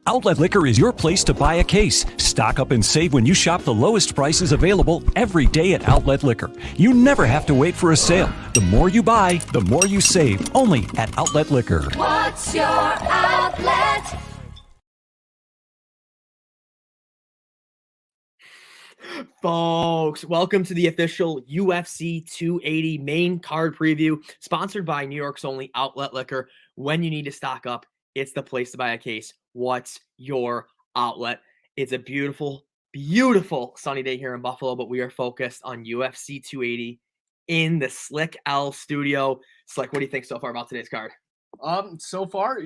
Outlet Liquor is your place to buy a case. Stock up and save when you shop the lowest prices available every day at Outlet Liquor. You never have to wait for a sale. The more you buy, the more you save. Only at Outlet Liquor. What's your outlet? Folks, welcome to the official UFC 280 main card preview, sponsored by New York's only Outlet Liquor. When you need to stock up, it's the place to buy a case. What's your outlet? It's a beautiful, beautiful sunny day here in Buffalo, but we are focused on UFC 280 in the Slick L studio. Slick, what do you think so far about today's card? So far,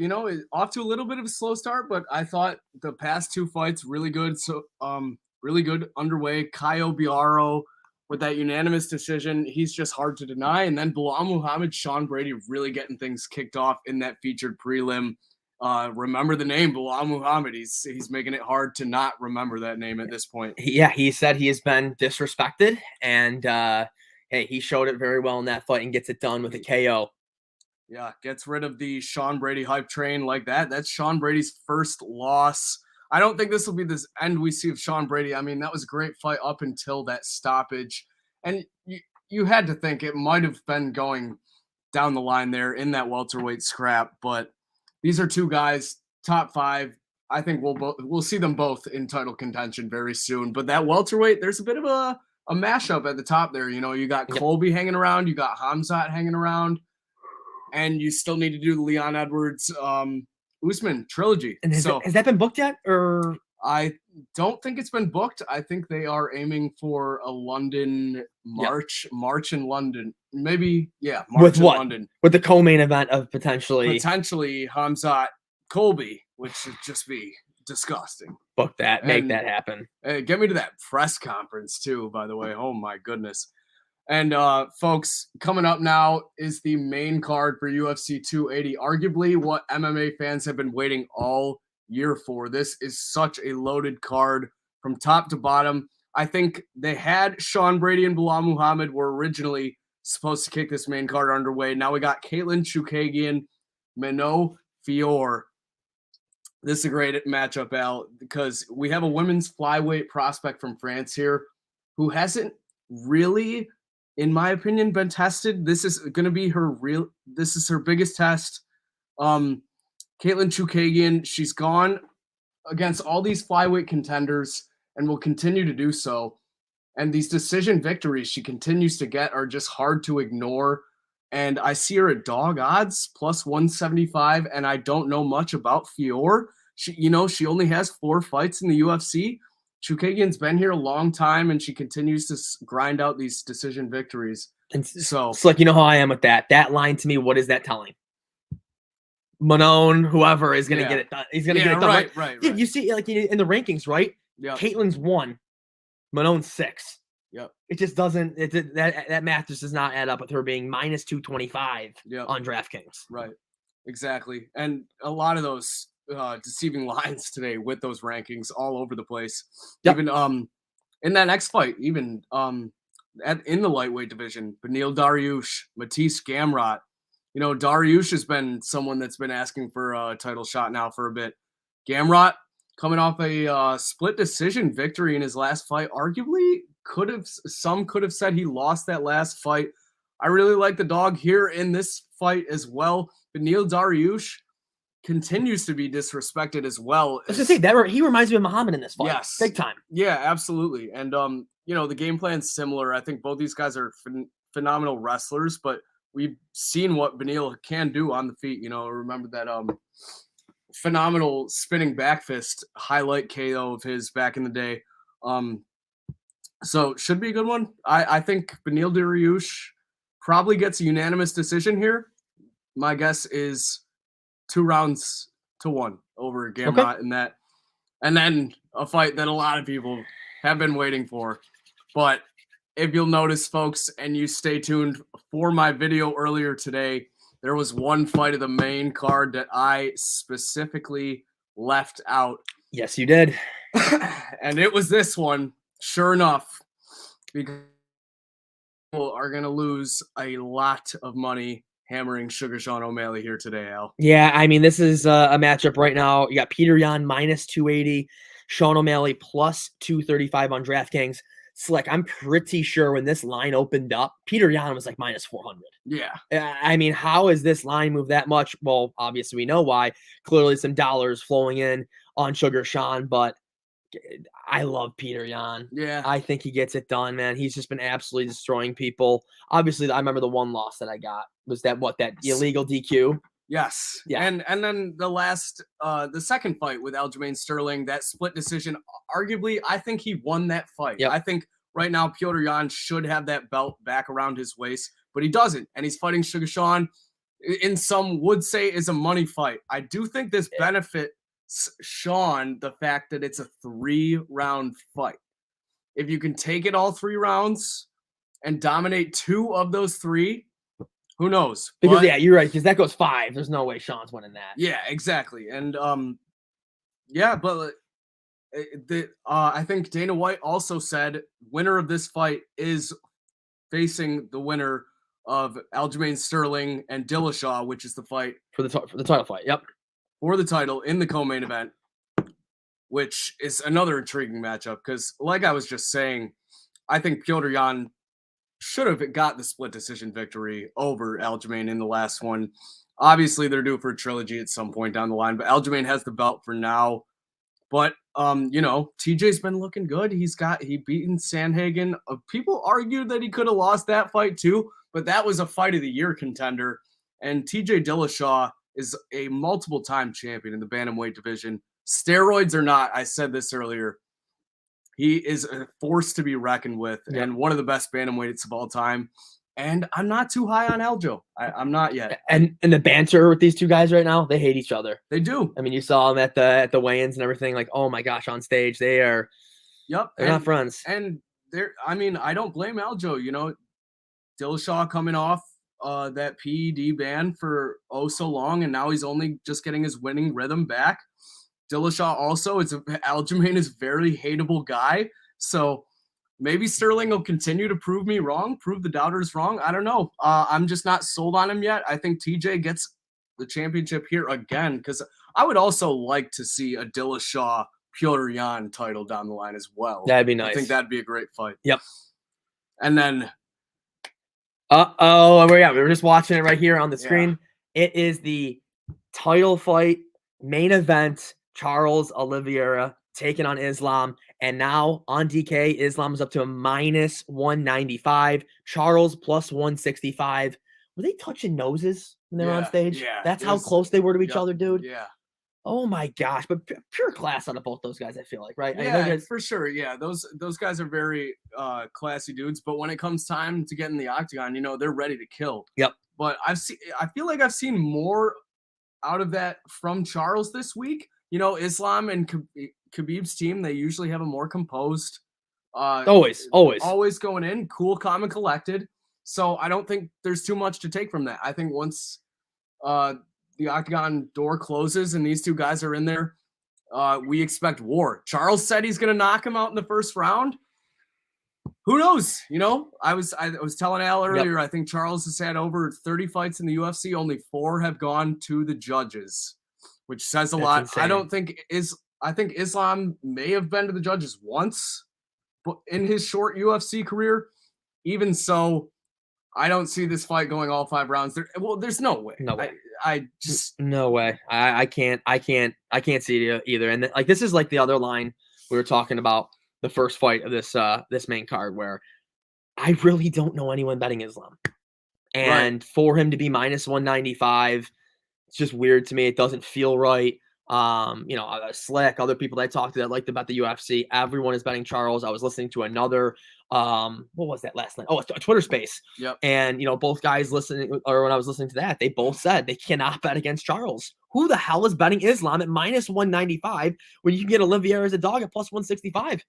off to a little bit of a slow start, but I thought the past two fights really good. So, really good underway. Caio Biaro with that unanimous decision. He's just hard to deny. And then Belal Muhammad, Sean Brady really getting things kicked off in that featured prelim. Remember the name, Belal Muhammad. He's making it hard to not remember that name at this point. Yeah, he said he has been disrespected, and hey, he showed it very well in that fight and gets it done with a KO. Yeah, gets rid of the Sean Brady hype train like that. That's Sean Brady's first loss. I don't think this will be this end we see of Sean Brady. I mean, that was a great fight up until that stoppage. And you had to think it might have been going down the line there in that welterweight scrap. But these are two guys, top five. I think we'll see them both in title contention very soon. But that welterweight, there's a bit of a mashup at the top there. You got Colby hanging around. You got Khamzat hanging around. And you still need to do the Leon Edwards Usman trilogy. And has that been booked yet? Or I don't think it's been booked. I think they are aiming for a London March in London. Maybe, March with in what? London. With the co-main event of potentially Khamzat Colby, which should just be disgusting. Book that, make that happen. Get me to that press conference too, by the way. Oh my goodness. And folks, coming up now is the main card for UFC 280, arguably what MMA fans have been waiting all year for. This is such a loaded card from top to bottom. I think they had Sean Brady and Belal Muhammad were originally supposed to kick this main card underway. Now we got Katlyn Chookagian, Manon Fiorot. This is a great matchup, Al, because we have a women's flyweight prospect from France here who hasn't really, in my opinion, been tested. This is going to be her biggest test. Katlyn Chookagian, she's gone against all these flyweight contenders and will continue to do so. And these decision victories she continues to get are just hard to ignore. And I see her at dog odds, plus 175, and I don't know much about Fiorot. She only has 4 fights in the UFC. Chookagian's been here a long time, and she continues to grind out these decision victories. And so it's like, you know how I am with that. That line to me, what is that telling? Manon, whoever is going to get it done. He's going to get it done. Right. You see, like in the rankings, right? Yeah. Katlyn's 1, Manon's 6. Yep. It just doesn't. That math just does not add up with her being minus 225 on DraftKings. Right. Exactly. And a lot of those deceiving lines today with those rankings all over the place. Yep. Even in that next fight, even in the lightweight division, Beneil Dariush, Matisse Gamrot. Dariush has been someone that's been asking for a title shot now for a bit. Gamrot coming off a split decision victory in his last fight. Arguably, some could have said he lost that last fight. I really like the dog here in this fight as well. Beneil Dariush continues to be disrespected as well. I was gonna say that he reminds me of Muhammad in this fight. Yes, big time. Yeah, absolutely. And the game plan's similar. I think both these guys are phenomenal wrestlers, but we've seen what Beneil can do on the feet. Remember that phenomenal spinning back fist highlight KO of his back in the day. So should be a good one. I think Beneil Dariush probably gets a unanimous decision here. My guess is 2-1 over Gamrot in that. And then a fight that a lot of people have been waiting for. But if you'll notice, folks, and you stay tuned for my video earlier today, there was one fight of the main card that I specifically left out. Yes, you did. And it was this one, sure enough, because people are going to lose a lot of money hammering Sugar Sean O'Malley here today, Al. Yeah, I mean, this is a matchup right now. You got Peter Yan minus 280, Sean O'Malley plus 235 on DraftKings. Slick, I'm pretty sure when this line opened up, Peter Yan was like minus 400. Yeah. I mean, how has this line moved that much? Well, obviously we know why. Clearly some dollars flowing in on Sugar Sean, but I love Peter Yan. Yeah. I think he gets it done, man. He's just been absolutely destroying people. Obviously, I remember the one loss that I got was that illegal DQ. Yes. Yeah. And then the second fight with Aljamain Sterling, that split decision, arguably, I think he won that fight. Yep. I think right now Petr Yan should have that belt back around his waist, but he doesn't. And he's fighting Sugar Sean in some would say is a money fight. I do think this benefits Sean the fact that it's a 3-round fight. If you can take it all 3 rounds and dominate 2 of those 3, who knows? Because you're right. Because that goes 5. There's no way Sean's winning that. Yeah, exactly. And but I think Dana White also said winner of this fight is facing the winner of Aljamain Sterling and Dillashaw, which is the fight for the title fight. Yep, for the title in the co-main event, which is another intriguing matchup. Because, like I was just saying, I think Petr Yan should have got the split decision victory over Aljamain in the last one. Obviously, they're due for a trilogy at some point down the line, but Aljamain has the belt for now. But TJ's been looking good. He beaten Sandhagen. People argued that he could have lost that fight too, but that was a fight of the year contender. And TJ Dillashaw is a multiple time champion in the bantamweight division. Steroids or not, I said this earlier. He is a force to be reckoned with and one of the best bantamweights of all time. And I'm not too high on Aljo. I'm not yet. And the banter with these two guys right now, they hate each other. They do. I mean, you saw them at the weigh-ins and everything. Like, oh my gosh, on stage, they're not friends. And I don't blame Aljo. Dillashaw coming off that PED ban for so long, and now he's only just getting his winning rhythm back. Dillashaw also, Aljamain is a very hateable guy. So maybe Sterling will continue to prove me wrong, prove the doubters wrong. I don't know. I'm just not sold on him yet. I think TJ gets the championship here again, because I would also like to see a Dillashaw Petr Yan title down the line as well. That'd be nice. I think that'd be a great fight. Yep. And then we're just watching it right here on the screen. Yeah. It is the title fight main event. Charles Oliveira taking on Islam. And now on DK, Islam is up to a minus 195. Charles plus 165. Were they touching noses when they were on stage? Yeah. That's how close they were to each other, dude. Yeah. Oh my gosh. But pure class out of both those guys, I feel like, right? Yeah, I mean, for sure. Yeah. Those guys are very classy dudes. But when it comes time to get in the octagon, they're ready to kill. Yep. But I feel like I've seen more out of that from Charles this week. Islam and Khabib's team, they usually have a more composed, always going in, cool, calm, and collected. So I don't think there's too much to take from that. I think once the octagon door closes and these two guys are in there, we expect war. Charles said he's going to knock him out in the first round. Who knows? I was telling Al earlier, I think Charles has had over 30 fights in the UFC. Only 4 have gone to the judges, which says a lot. Insane. I think Islam may have been to the judges once, but in his short UFC career. Even so, I don't see this fight going all 5 rounds. There's no way. No way. I just no way. I can't see it either. And this is like the other line we were talking about, the first fight of this main card, where I really don't know anyone betting Islam, and for him to be minus 195, it's just weird to me. It doesn't feel right. Slick, other people that I talked to that liked about the UFC, everyone is betting Charles. I was listening to another, what was that last night? Oh, a Twitter space. Yep. And, both guys listening, or when I was listening to that, they both said they cannot bet against Charles. Who the hell is betting Islam at minus 195 when you can get Oliveira as a dog at plus 165?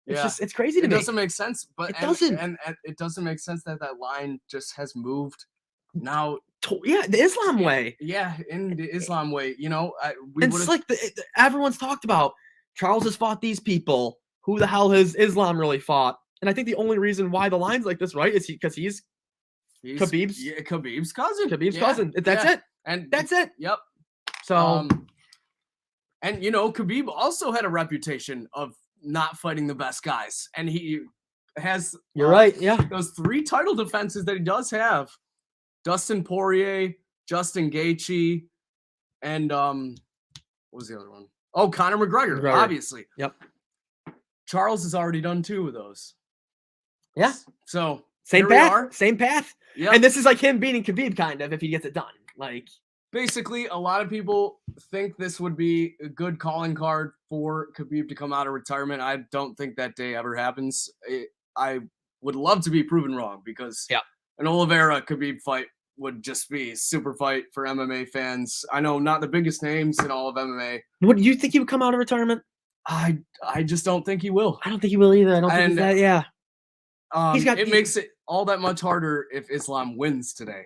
It's crazy to me. It doesn't make sense, but it doesn't. And it doesn't make sense that line just has moved now. The Islam way. Yeah, in the Islam way. It's like everyone's talked about Charles has fought these people. Who the hell has Islam really fought? And I think the only reason why the line's like this, right, is because he's Khabib's cousin. Khabib's cousin. That's it. And That's it. Yep. So And Khabib also had a reputation of not fighting the best guys, and he has. you're right. Yeah. Those 3 title defenses that he does have: Dustin Poirier, Justin Gaethje, and what was the other one? Oh, Conor McGregor, obviously. Yep. Charles has already done 2 of those. Yeah. So Same path. Same path. Yeah. And this is like him beating Khabib, kind of, if he gets it done. Like, basically, a lot of people think this would be a good calling card for Khabib to come out of retirement. I don't think that day ever happens. I would love to be proven wrong, because an Oliveira Khabib fight would just be a super fight for MMA fans. I know not the biggest names in all of MMA. what do you think he would come out of retirement? I just don't think he will. I don't think he will either. I don't think he's that. Yeah. It makes it all that much harder if Islam wins today.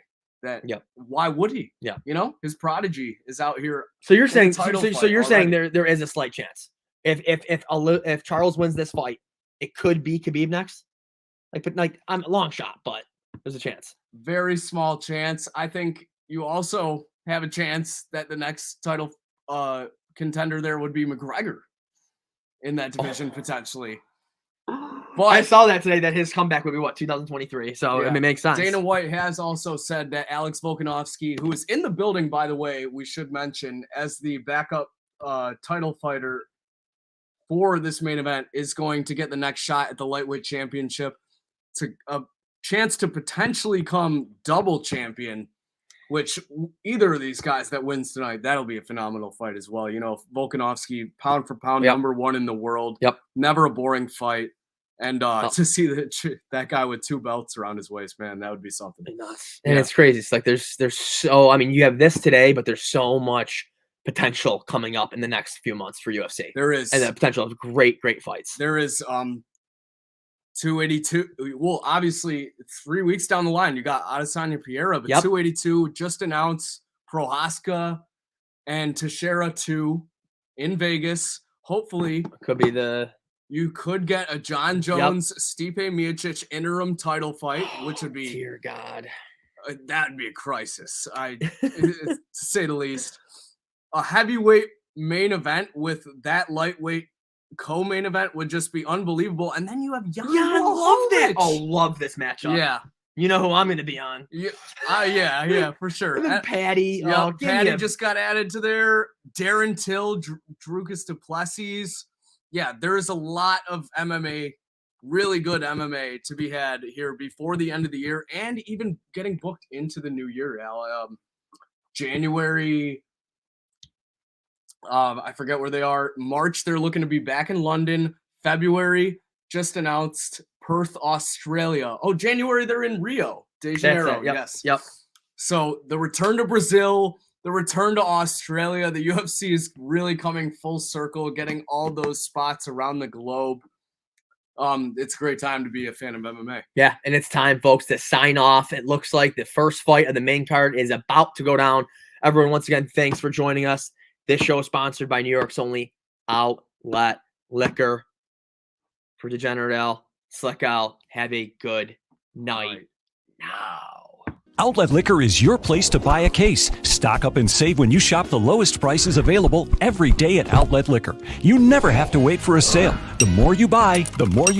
Why would he? Yeah. His prodigy is out here. So you're saying so you're saying there is a slight chance if Charles wins this fight, it could be Khabib next. I'm a long shot, but there's a chance. Very small chance. I think you also have a chance that the next title contender there would be McGregor in that division potentially. But I saw that today, that his comeback would be 2023. So it makes sense. Dana White has also said that Alex Volkanovski, who is in the building, by the way, we should mention, as the backup title fighter for this main event, is going to get the next shot at the lightweight championship. It's a chance to potentially come double champion, which either of these guys that wins tonight, that'll be a phenomenal fight as well. Volkanovski, pound for pound, number 1 in the world. Yep. Never a boring fight. And to see that guy with 2 belts around his waist, man, that would be something. And it's crazy. It's like there's so, you have this today, but there's so much potential coming up in the next few months for UFC. There is. And the potential of great fights. There is 282. Well, obviously 3 weeks down the line, you got Adesanya Pereira, but 282 just announced Prohaska and Teixeira 2 in Vegas. Hopefully, you could get a John Jones, Stipe Miocic interim title fight, which would be, dear God, that would be a crisis, to say the least. A heavyweight main event with that lightweight co-main event would just be unbelievable. And then you have Jan Blachowicz. Love this matchup. Yeah. You know who I'm going to be on. Yeah, for sure. And then Patty. Patty just got added to there. Darren Till, Dricus du Plessis. Yeah, there is a lot of MMA, really good MMA to be had here before the end of the year, and even getting booked into the new year, Al. January, I forget where they are. March, they're looking to be back in London. February, just announced Perth, Australia. Oh, January, they're in Rio de Janeiro. Yes. Yep. So the return to Brazil, the return to Australia, the UFC is really coming full circle, getting all those spots around the globe. It's a great time to be a fan of MMA. Yeah, and it's time, folks, to sign off. It looks like the first fight of the main card is about to go down. Everyone, once again, thanks for joining us. This show is sponsored by New York's only outlet liquor. For Degenerate Al, Slick Al, have a good night now. Outlet Liquor is your place to buy a case. Stock up and save when you shop the lowest prices available every day at Outlet Liquor. You never have to wait for a sale. The more you buy, the more you